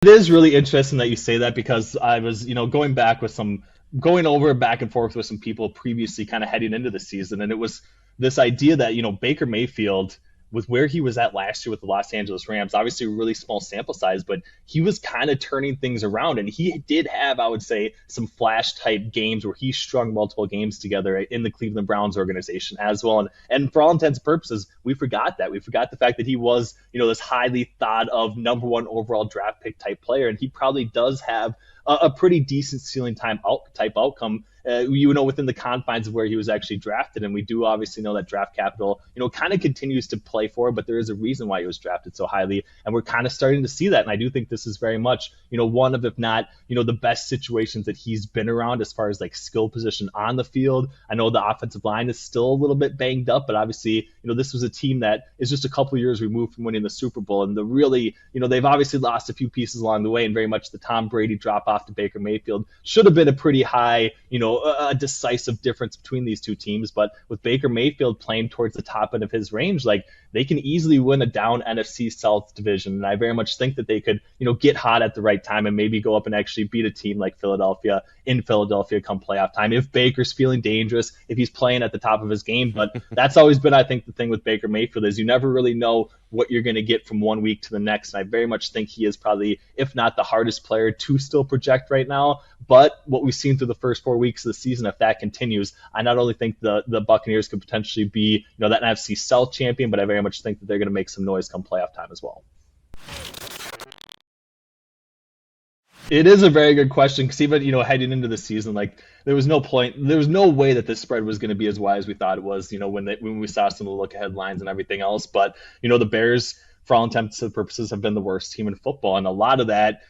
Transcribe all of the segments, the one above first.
It is really interesting that you say that because I was, going over back and forth with some people previously kind of heading into the season. And it was this idea that, Baker Mayfield, with where he was at last year with the Los Angeles Rams, obviously a really small sample size, but he was kind of turning things around. And he did have, I would say, some flash type games where he strung multiple games together in the Cleveland Browns organization as well. And for all intents and purposes, we forgot that. We forgot the fact that he was, this highly thought of number one overall draft pick type player. And he probably does have a pretty decent ceiling type outcome, within the confines of where he was actually drafted. And we do obviously know that draft capital, kind of continues to play for, but there is a reason why he was drafted so highly. And we're kind of starting to see that. And I do think this is very much, one of, if not, the best situations that he's been around as far as like skill position on the field. I know the offensive line is still a little bit banged up, but obviously, this was a team that is just a couple of years removed from winning the Super Bowl. And they've obviously lost a few pieces along the way, and very much the Tom Brady drop off to Baker Mayfield should have been a pretty high, a decisive difference between these two teams. But with Baker Mayfield playing towards the top end of his range, like they can easily win a down NFC South division. And I very much think that they could, get hot at the right time and maybe go up and actually beat a team like Philadelphia in Philadelphia come playoff time. If Baker's feeling dangerous, if he's playing at the top of his game. But that's always been, I think, the thing with Baker Mayfield is you never really know what you're going to get from one week to the next. And I very much think he is probably, if not the hardest player to still project right now. But what we've seen through the first 4 weeks of the season, if that continues, I not only think the Buccaneers could potentially be, that NFC South champion, but I very much think that they're going to make some noise come playoff time as well. It is a very good question because even, heading into the season, like there was no way that this spread was going to be as wide as we thought it was, when we saw some of the look ahead lines and everything else. But, the Bears, for all intents and purposes, have been the worst team in football. And a lot of that,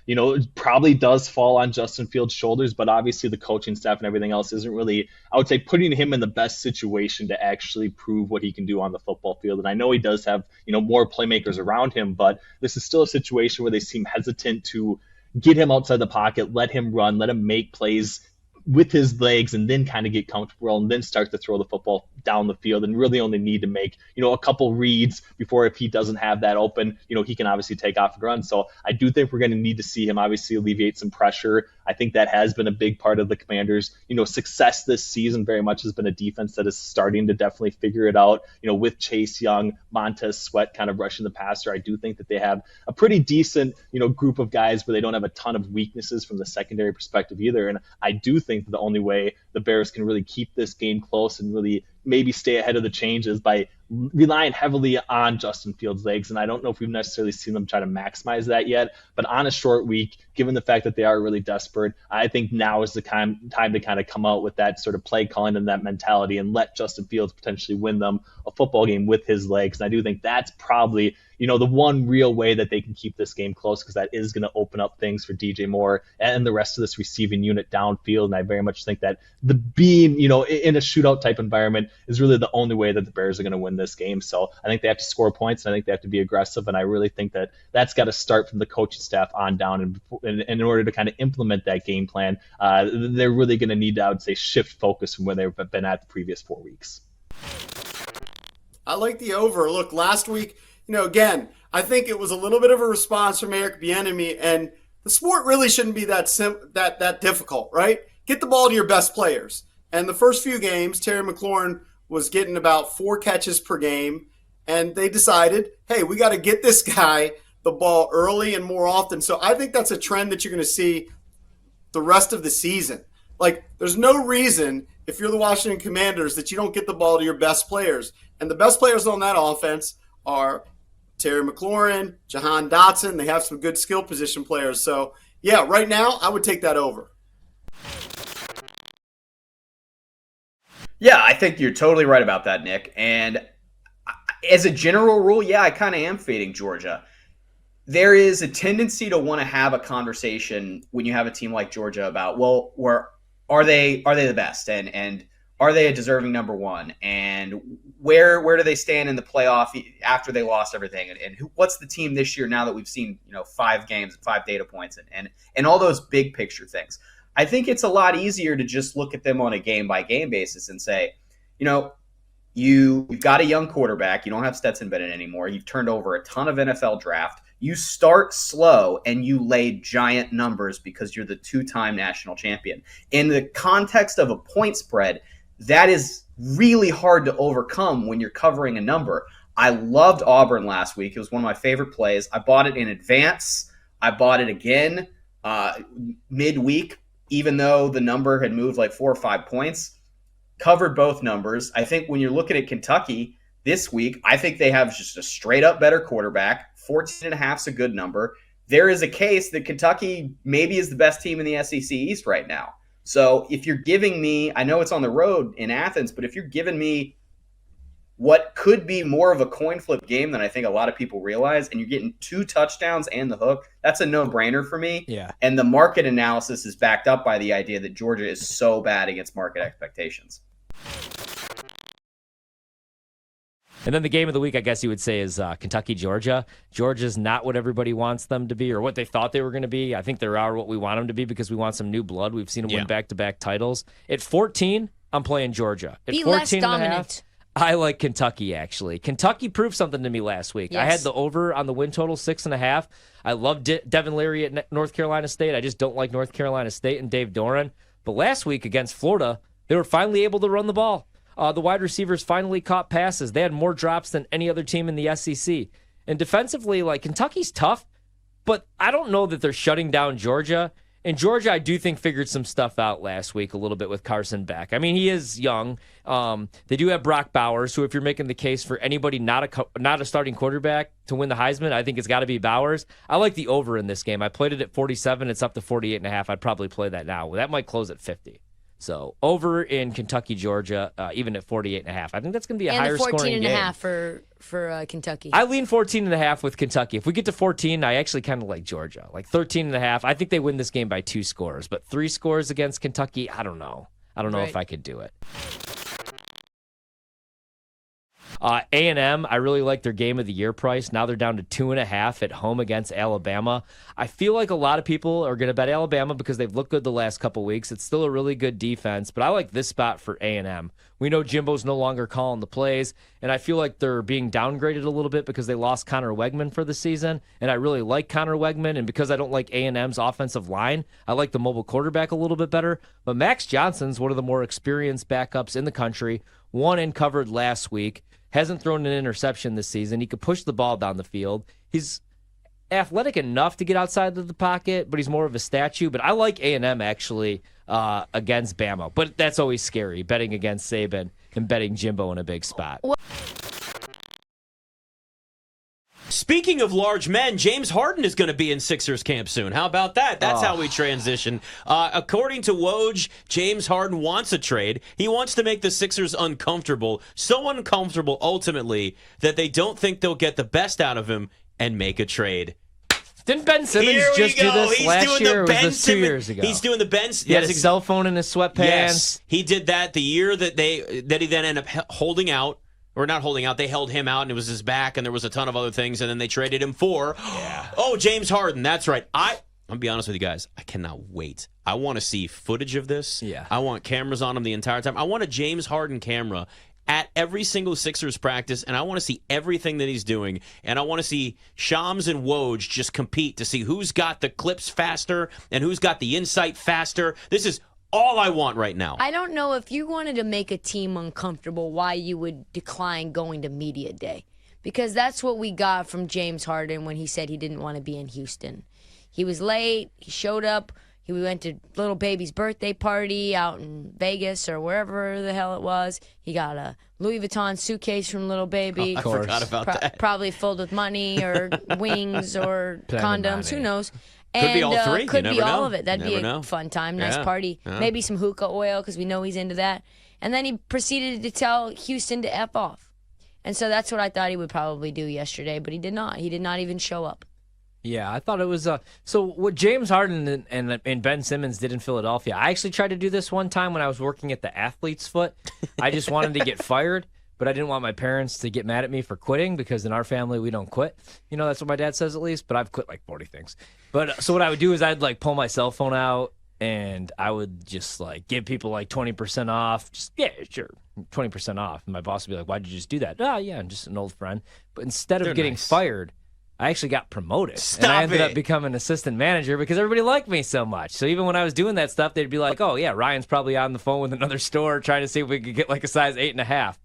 probably does fall on Justin Fields' shoulders, but obviously the coaching staff and everything else isn't really, I would say, putting him in the best situation to actually prove what he can do on the football field. And I know he does have, more playmakers around him, but this is still a situation where they seem hesitant to get him outside the pocket, let him run, let him make plays with his legs, and then kind of get comfortable and then start to throw the football down the field, and really only need to make, a couple reads before, if he doesn't have that open, he can obviously take off and run. So I do think we're going to need to see him obviously alleviate some pressure. I think that has been a big part of the Commanders, success this season very much has been a defense that is starting to definitely figure it out, with Chase Young, Montez Sweat kind of rushing the passer. I do think that they have a pretty decent, group of guys where they don't have a ton of weaknesses from the secondary perspective either. And I do think that the only way the Bears can really keep this game close and really maybe stay ahead of the changes by relying heavily on Justin Fields' legs. And I don't know if we've necessarily seen them try to maximize that yet, but on a short week, given the fact that they are really desperate, I think now is the time to kind of come out with that sort of play calling and that mentality and let Justin Fields potentially win them a football game with his legs. And I do think that's probably, the one real way that they can keep this game close, because that is going to open up things for DJ Moore and the rest of this receiving unit downfield. And I very much think that being, in a shootout type environment is really the only way that the Bears are going to win this game. So I think they have to score points, and I think they have to be aggressive. And I really think that that's got to start from the coaching staff on down. And in order to kind of implement that game plan, they're really going to need to, I would say, shift focus from where they've been at the previous 4 weeks. I like the over. Look, last week, again, I think it was a little bit of a response from Eric Bieniemy, and the sport really shouldn't be that difficult, right? Get the ball to your best players. And the first few games, Terry McLaurin was getting about 4 catches per game, and they decided, hey, we got to get this guy the ball early and more often. So I think that's a trend that you're going to see the rest of the season. Like, there's no reason, if you're the Washington Commanders, that you don't get the ball to your best players. And the best players on that offense are Terry McLaurin, Jahan Dotson. They have some good skill position players. So, yeah, right now, I would take that over. Yeah, I think you're totally right about that, Nick. And as a general rule, yeah, I kind of am fading Georgia. There is a tendency to want to have a conversation when you have a team like Georgia about, well, are they the best, and are they a deserving number one, and where do they stand in the playoff after they lost everything, and what's the team this year now that we've seen 5 games, 5 data points, and all those big picture things. I think it's a lot easier to just look at them on a game by game basis and say, you've got a young quarterback. You don't have Stetson Bennett anymore. You've turned over a ton of NFL draft. You start slow and you lay giant numbers because you're the two-time national champion. In the context of a point spread, that is really hard to overcome when you're covering a number. I loved Auburn last week. It was one of my favorite plays. I bought it in advance. I bought it again midweek, even though the number had moved like 4 or 5 points. Covered both numbers. I think when you're looking at Kentucky this week, I think they have just a straight up better quarterback. 14.5 is a good number. There is a case that Kentucky maybe is the best team in the SEC East right now. So if you're giving me, I know it's on the road in Athens, but if you're giving me what could be more of a coin flip game than I think a lot of people realize, and you're getting 2 touchdowns and the hook, that's a no-brainer for me. Yeah. And the market analysis is backed up by the idea that Georgia is so bad against market expectations. And then the game of the week, I guess you would say, is Kentucky-Georgia. Georgia's not what everybody wants them to be or what they thought they were going to be. I think they are what we want them to be because we want some new blood. We've seen them win back-to-back titles. At 14, I'm playing Georgia. At Be 14 less dominant. I like Kentucky, actually. Kentucky proved something to me last week. Yes. I had the over on the win total, 6.5. I love Devin Leary at North Carolina State. I just don't like North Carolina State and Dave Doran. But last week against Florida, they were finally able to run the ball. The wide receivers finally caught passes. They had more drops than any other team in the SEC. And defensively, like, Kentucky's tough, but I don't know that they're shutting down Georgia. And Georgia, I do think, figured some stuff out last week a little bit with Carson Beck. I mean, he is young. They do have Brock Bowers, who if you're making the case for anybody not a starting quarterback to win the Heisman, I think it's got to be Bowers. I like the over in this game. I played it at 47. It's up to 48.5. I'd probably play that now. That might close at 50. So over in Kentucky, Georgia, even at 48.5. I think that's going to be a higher scoring game. And 14.5 for Kentucky. I lean 14.5 with Kentucky. If we get to 14, I actually kind of like Georgia. Like 13.5, I think they win this game by 2 scores. But 3 scores against Kentucky, I don't know. I don't know if I could do it. A&M, I really like their game of the year price. Now they're down to 2.5 at home against Alabama. I feel like a lot of people are going to bet Alabama because they've looked good the last couple weeks. It's still a really good defense, but I like this spot for A&M. We know Jimbo's no longer calling the plays, and I feel like they're being downgraded a little bit because they lost Connor Wegman for the season, and I really like Connor Wegman, and because I don't like A&M's offensive line, I like the mobile quarterback a little bit better. But Max Johnson's one of the more experienced backups in the country, won and covered last week. Hasn't thrown an interception this season. He could push the ball down the field. He's athletic enough to get outside of the pocket, but he's more of a statue. But I like A&M actually against Bama. But that's always scary, betting against Saban and betting Jimbo in a big spot. Speaking of large men, James Harden is going to be in Sixers camp soon. How about that? That's how we transition. According to Woj, James Harden wants a trade. He wants to make the Sixers uncomfortable, so uncomfortable ultimately that they don't think they'll get the best out of him and make a trade. Didn't Ben Simmons just do this last year, or was this 2 years ago? He's doing the Ben. He had his cell phone in his sweatpants. Yes, he did that the year that he then ended up holding out. Or not holding out. They held him out, and it was his back, and there was a ton of other things, and then they traded him for, James Harden. That's right. I'm going to be honest with you guys. I cannot wait. I want to see footage of this. Yeah. I want cameras on him the entire time. I want a James Harden camera at every single Sixers practice, and I want to see everything that he's doing, and I want to see Shams and Woj just compete to see who's got the clips faster and who's got the insight faster. This is all I want right now. I don't know if you wanted to make a team uncomfortable, why you would decline going to media day. Because that's what we got from James Harden when he said he didn't want to be in Houston. He was late. He showed up. We went to little baby's birthday party out in Vegas or wherever the hell it was. He got a Louis Vuitton suitcase from little baby. I forgot about that. Probably filled with money or wings or condoms. Who knows? Could be all three. Could You be never all know. of it. That'd be a fun time. Nice party. Maybe some hookah oil because we know he's into that. And then he proceeded to tell Houston to F off. And so that's what I thought he would probably do yesterday, but he did not. He did not even show up. Yeah, I thought it was so what James Harden and Ben Simmons did in Philadelphia. I actually tried to do this one time when I was working at the Athlete's Foot. I just wanted to get fired, but I didn't want my parents to get mad at me for quitting because in our family we don't quit. You know, that's what my dad says at least, but I've quit like 40 things. But so what I would do is I'd like pull my cell phone out and I would just like give people like 20% off. Just yeah, sure. 20% off. And my boss would be like, "Why'd you just do that?" "Oh, yeah, I'm just an old friend." But instead of getting fired, I actually got promoted. Stop and I ended it. up becoming assistant manager because everybody liked me so much. So even when I was doing that stuff, they'd be like, oh, yeah, Ryan's probably on the phone with another store trying to see if we could get like a size 8.5.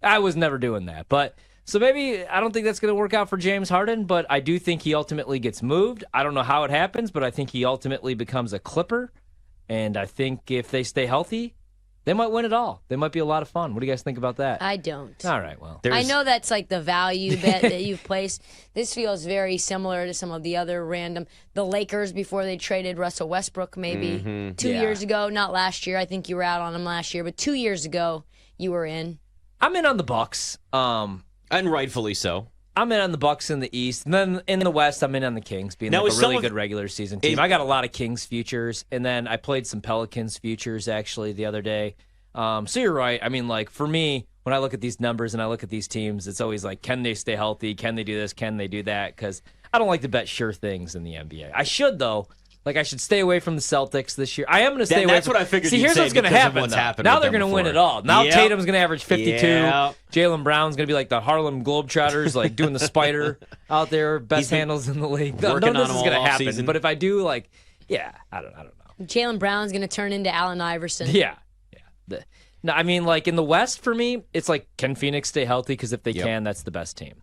I was never doing that. But so maybe I don't think that's going to work out for James Harden, but I do think he ultimately gets moved. I don't know how it happens, but I think he ultimately becomes a Clipper. And I think if they stay healthy, they might win it all. They might be a lot of fun. What do you guys think about that? I don't. All right, well. I know that's like the value bet that you've placed. This feels very similar to some of the other random. The Lakers before they traded Russell Westbrook maybe 2 years ago. Not last year. I think you were out on him last year. But 2 years ago, you were in. I'm in on the Bucks. And rightfully so. I'm in on the Bucks in the East. And then in the West, I'm in on the Kings, being Now, like is a really some of- good regular season team. I got a lot of Kings futures, and then I played some Pelicans futures, actually, the other day. So you're right. I mean, like, for me, when I look at these numbers and I look at these teams, it's always like, can they stay healthy? Can they do this? Can they do that? Because I don't like to bet sure things in the NBA. I should, though. Like, I should stay away from the Celtics this year. I am going to stay away That's from... what I figured See, you'd here's say what's going to because of happen, what's though. happened Now with they're them going to win before. it all. Now Yep. Tatum's going to average 52. Yep. Jaylen Brown's going to be like the Harlem Globetrotters, like doing the spider out there, best handles in the league. None working of this on is them going all to happen. offseason. But if I do, like, yeah, I don't know. Jaylen Brown's going to turn into Allen Iverson. Yeah. No, I mean, like in the West for me, it's like, can Phoenix stay healthy? Because if they can, that's the best team.